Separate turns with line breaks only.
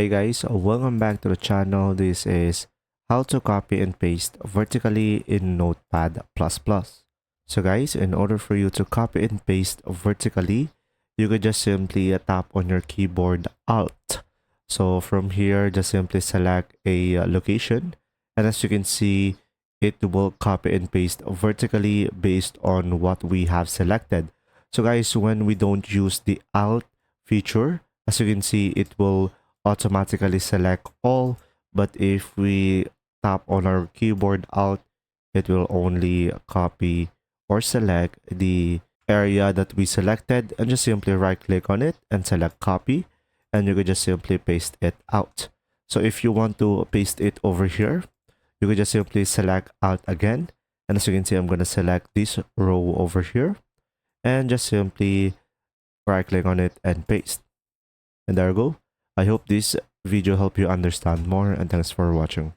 Hey guys, welcome back to the channel. This is how to copy and paste vertically in Notepad++. So guys, in order for you to copy and paste vertically, you could just simply tap on your keyboard Alt. So from here, just simply select a location, and as you can see, it will copy and paste vertically based on what we have selected. So guys, when we don't use the Alt feature, as you can see, it will automatically select all, but if we tap on our keyboard Alt, it will only copy or select the area that we selected, and just simply right click on it and select copy, and you could just simply paste it out. So if you want to paste it over here, you could just simply select Alt again, and as you can see, I'm going to select this row over here and just simply right click on it and paste. And there you go. I hope this video helped you understand more, and thanks for watching.